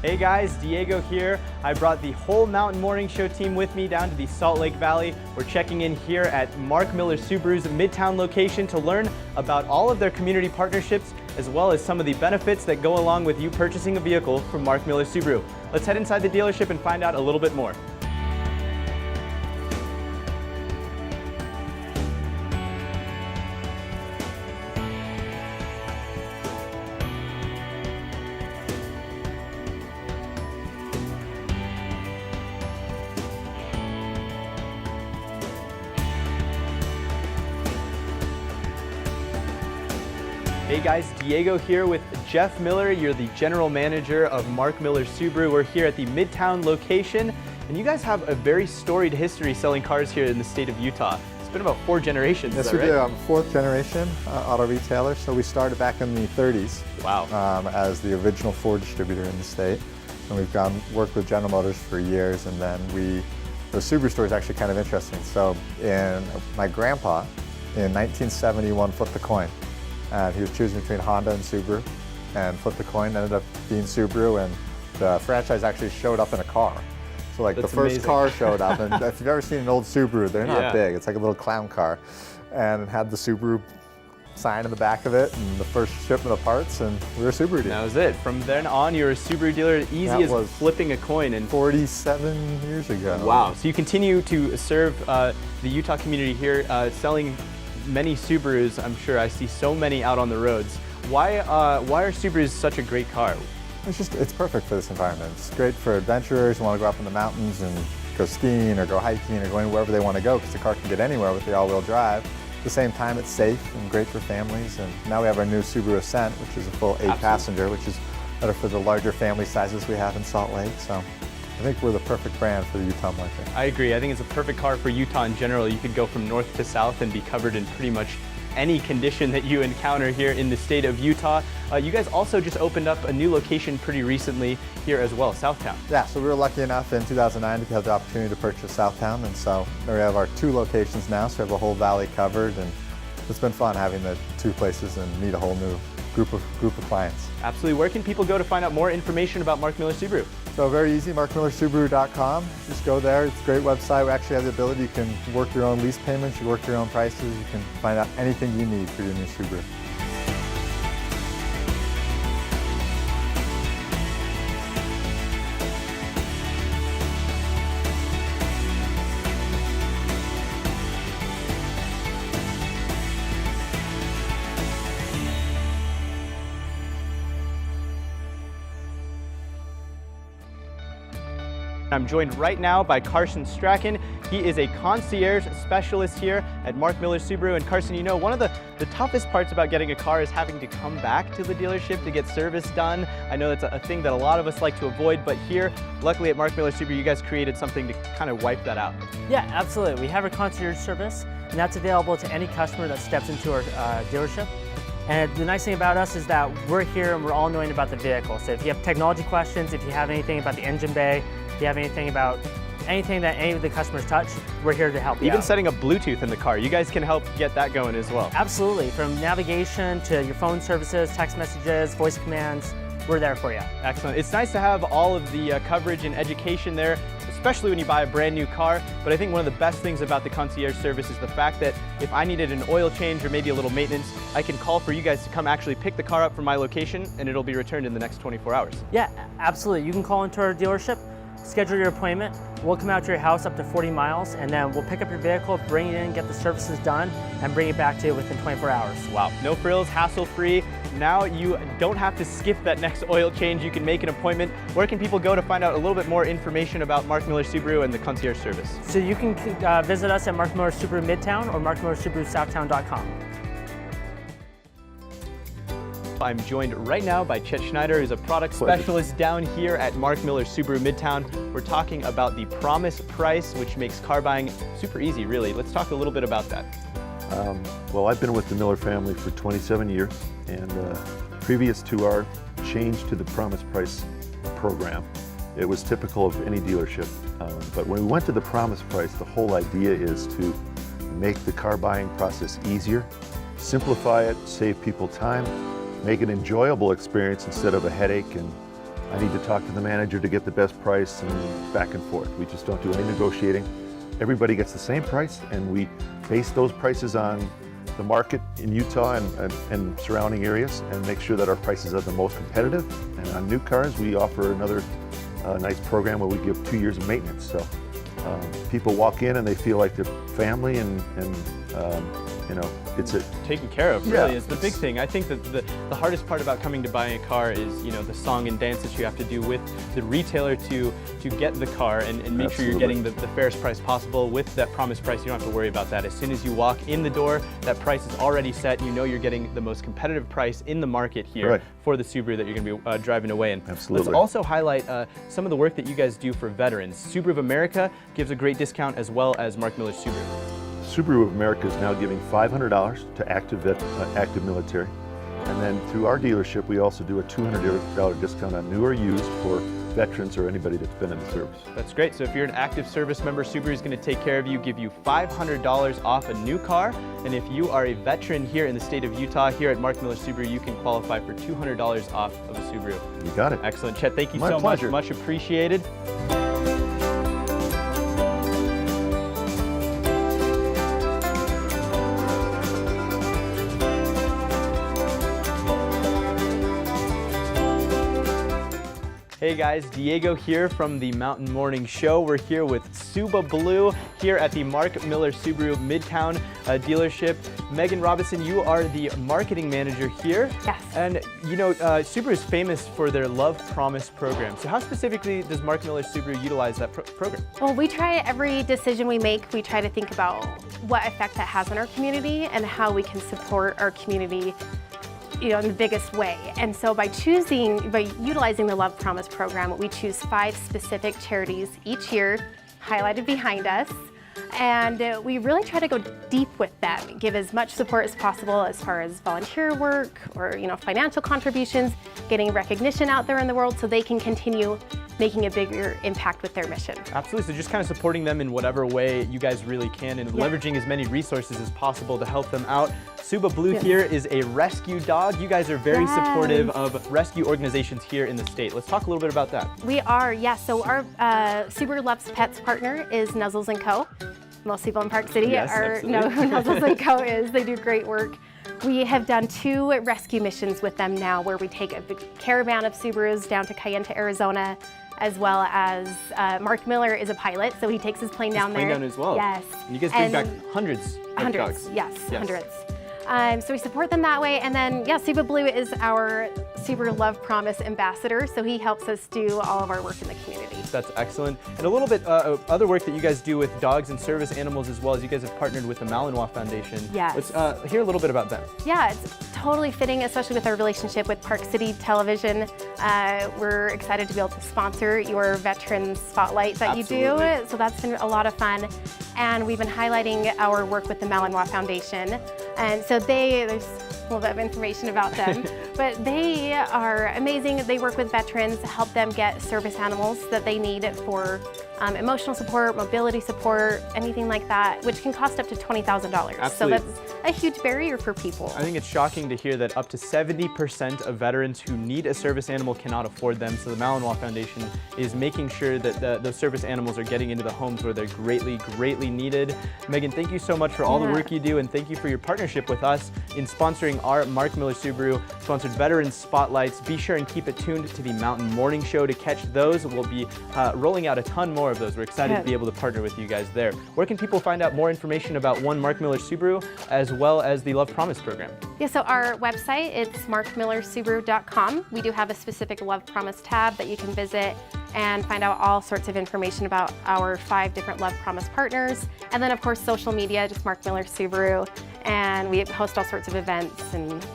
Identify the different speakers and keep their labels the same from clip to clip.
Speaker 1: Hey guys, Diego here. I brought the whole Mountain Morning Show team with me down to the Salt Lake Valley. We're checking in here at Mark Miller Subaru's Midtown location to learn about all of their community partnerships, as well as some of the benefits that go along with you purchasing a vehicle from Mark Miller Subaru. Let's head inside the dealership and find out a little bit more. Hey guys, Diego here with Jeff Miller. You're the general manager of Mark Miller Subaru. We're here at the Midtown location, and you guys have a very storied history selling cars here in the state of Utah. It's been about 4 generations.
Speaker 2: Yes, we do. I'm 4th generation auto retailer. So we started back in the 30s.
Speaker 1: Wow.
Speaker 2: As the original Ford distributor in the state, and we've worked with General Motors for years, and then the Subaru story is actually kind of interesting. So my grandpa in 1971 flipped the coin. He was choosing between Honda and Subaru, and flipped the coin, ended up being Subaru, and the franchise actually showed up in a car. So like
Speaker 1: That's
Speaker 2: the first
Speaker 1: amazing.
Speaker 2: car showed up, and if you've ever seen an old Subaru, they're not big. It's like a little clown car. And it had the Subaru sign in the back of it, and the first shipment of parts, and we were a Subaru dealer.
Speaker 1: That was it. From then on, you're a Subaru dealer, easy
Speaker 2: That
Speaker 1: as
Speaker 2: was
Speaker 1: flipping a coin. And
Speaker 2: 47 years ago.
Speaker 1: Wow. So you continue to serve the Utah community here, selling many Subarus. I'm sure I see so many out on the roads. Why are Subarus such a great car?
Speaker 2: It's perfect for this environment. It's great for adventurers who want to go up in the mountains and go skiing or go hiking or going wherever they want to go, because the car can get anywhere with the all-wheel drive. At the same time, it's safe and great for families. And now we have our new Subaru Ascent, which is a full 8-passenger, which is better for the larger family sizes we have in Salt Lake. So I think we're the perfect brand for the Utah market.
Speaker 1: I agree. I think it's a perfect car for Utah in general. You could go from north to south and be covered in pretty much any condition that you encounter here in the state of Utah. You guys also just opened up a new location pretty recently here as well, Southtown.
Speaker 2: Yeah, so we were lucky enough in 2009 to have the opportunity to purchase Southtown, and so we have our 2 locations now, so we have the whole valley covered, and it's been fun having the 2 places and meet a whole new group of clients.
Speaker 1: Absolutely. Where can people go to find out more information about Mark Miller Subaru?
Speaker 2: So very easy, markmillersubaru.com. Just go there. It's a great website. We actually have the ability, you can work your own lease payments, you work your own prices, you can find out anything you need for your new Subaru.
Speaker 1: I'm joined right now by Carson Strachan. He is a concierge specialist here at Mark Miller Subaru. And Carson, you know, one of the toughest parts about getting a car is having to come back to the dealership to get service done. I know that's a thing that a lot of us like to avoid, but here, luckily at Mark Miller Subaru, you guys created something to kind of wipe that out.
Speaker 3: Yeah, absolutely. We have a concierge service, and that's available to any customer that steps into our dealership. And the nice thing about us is that we're here and we're all knowing about the vehicle. So if you have technology questions, if you have anything about the engine bay, if you have anything about anything that any of the customers touch, we're here to help you
Speaker 1: Even
Speaker 3: out.
Speaker 1: setting up Bluetooth in the car, you guys can help get that going as well.
Speaker 3: Absolutely. From navigation to your phone services, text messages, voice commands, we're there for you.
Speaker 1: Excellent. It's nice to have all of the coverage and education there, especially when you buy a brand new car. But I think one of the best things about the concierge service is the fact that if I needed an oil change or maybe a little maintenance, I can call for you guys to come actually pick the car up from my location, and it'll be returned in the next 24 hours.
Speaker 3: Yeah, absolutely. You can call into our dealership, schedule your appointment. We'll come out to your house up to 40 miles, and then we'll pick up your vehicle, bring it in, get the services done, and bring it back to you within 24 hours.
Speaker 1: Wow, no frills, hassle-free. Now you don't have to skip that next oil change. You can make an appointment. Where can people go to find out a little bit more information about Mark Miller Subaru and the concierge service?
Speaker 3: So you can visit us at Mark Miller Subaru Midtown or markmillersubarusouthtown.com.
Speaker 1: I'm joined right now by Chet Schneider, who's a product specialist down here at Mark Miller Subaru Midtown. We're talking about the promise price, which makes car buying super easy, really. Let's talk a little bit about that.
Speaker 4: Well, I've been with the Miller family for 27 years, and previous to our change to the promise price program, it was typical of any dealership. But when we went to the promise price, the whole idea is to make the car buying process easier, simplify it, save people time, make an enjoyable experience instead of a headache. And I need to talk to the manager to get the best price, and back and forth. We just don't do any negotiating. Everybody gets the same price, and we base those prices on the market in Utah and surrounding areas, and make sure that our prices are the most competitive. And on new cars, we offer another nice program where we give 2 years of maintenance. So people walk in and they feel like they're family, and you know, it's
Speaker 1: taken care of, really,
Speaker 4: Yeah,
Speaker 1: is the big thing. I think that the hardest part about coming to buying a car is, you know, the song and dance that you have to do with the retailer to get the car and make sure you're getting the fairest price possible. With that promised price, you don't have to worry about that. As soon as you walk in the door, that price is already set. You know you're getting the most competitive price in the market here for the Subaru that you're going to be driving away in.
Speaker 4: Absolutely.
Speaker 1: Let's also highlight some of the work that you guys do for veterans. Subaru of America gives a great discount, as well as Mark Miller Subaru.
Speaker 4: Subaru of America is now giving $500 to active military. And then through our dealership, we also do a $200 discount on new or used for veterans or anybody that's been in the service.
Speaker 1: That's great. So if you're an active service member, Subaru is going to take care of you, give you $500 off a new car. And if you are a veteran here in the state of Utah, here at Mark Miller Subaru, you can qualify for $200 off of a Subaru.
Speaker 4: You got it.
Speaker 1: Excellent. Chet, thank you
Speaker 4: My
Speaker 1: so
Speaker 4: pleasure.
Speaker 1: much. Much appreciated. Hey guys, Diego here from the Mountain Morning Show. We're here with Suba Blue here at the Mark Miller Subaru Midtown dealership. Megan Robinson, you are the marketing manager here.
Speaker 5: Yes.
Speaker 1: And you know, Subaru is famous for their Love Promise program. So how specifically does Mark Miller Subaru utilize that program?
Speaker 5: Well, we try every decision we make, we try to think about what effect that has on our community and how we can support our community, you know, in the biggest way. And so by utilizing the Love Promise program, we choose 5 specific charities each year, highlighted behind us. And we really try to go deep with them, give as much support as possible as far as volunteer work or, you know, financial contributions, getting recognition out there in the world so they can continue making a bigger impact with their mission.
Speaker 1: Absolutely, so just kind of supporting them in whatever way you guys really can, and leveraging as many resources as possible to help them out. Suba Blue here is a rescue dog. You guys are very supportive of rescue organizations here in the state. Let's talk a little bit about that.
Speaker 5: We are, yes. So our Subaru Loves Pets partner is Nuzzles & Co. Most people in Park City know who Nuzzles & Co. is. They do great work. We have done 2 rescue missions with them now, where we take a big caravan of Subarus down to Cayenta, Arizona, as well as Mark Miller is a pilot, so he takes his plane down there.
Speaker 1: Down as well.
Speaker 5: Yes.
Speaker 1: And you guys bring back hundreds of dogs.
Speaker 5: Yes, hundreds. So we support them that way, and then Suba Blue is our Subaru Love Promise ambassador, so he helps us do all of our work in the community.
Speaker 1: That's excellent. And a little bit other work that you guys do with dogs and service animals as well, as you guys have partnered with the Malinois Foundation.
Speaker 5: Yes.
Speaker 1: Let's hear a little bit about them.
Speaker 5: Yeah, it's totally fitting, especially with our relationship with Park City Television. We're excited to be able to sponsor your Veterans Spotlight that you do, so that's been a lot of fun. And we've been highlighting our work with the Malinois Foundation. And so there's a little bit of information about them, but they are amazing. They work with veterans to help them get service animals that they need for emotional support, mobility support, anything like that, which can cost up to $20,000. So that's a huge barrier for people.
Speaker 1: I think it's shocking to hear that up to 70% of veterans who need a service animal cannot afford them. So the Malinois Foundation is making sure that those service animals are getting into the homes where they're greatly, greatly needed. Megan, thank you so much for all the work you do, and thank you for your partnership with us in sponsoring our Mark Miller Subaru sponsored Veterans Spotlights. Be sure and keep it tuned to the Mountain Morning Show to catch those. We'll be rolling out a ton more of those. We're excited to be able to partner with you guys there. Where can people find out more information about Mark Miller Subaru, as well as the Love Promise program?
Speaker 5: Yeah, so our website, it's markmillersubaru.com. We do have a specific Love Promise tab that you can visit and find out all sorts of information about our 5 different Love Promise partners. And then, of course, social media, just Mark Miller Subaru. And we host all sorts of events and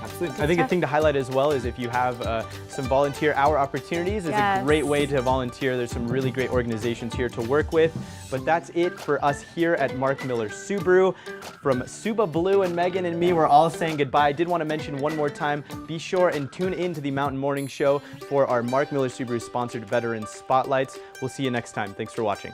Speaker 1: Absolutely. I think a thing to highlight as well is if you have some volunteer hour opportunities, is a great way to volunteer. There's some really great organizations here to work with. But that's it for us here at Mark Miller Subaru. From Suba Blue and Megan and me, we're all saying goodbye. I did want to mention one more time, be sure and tune in to the Mountain Morning Show for our Mark Miller Subaru sponsored Veterans Spotlights. We'll see you next time. Thanks for watching.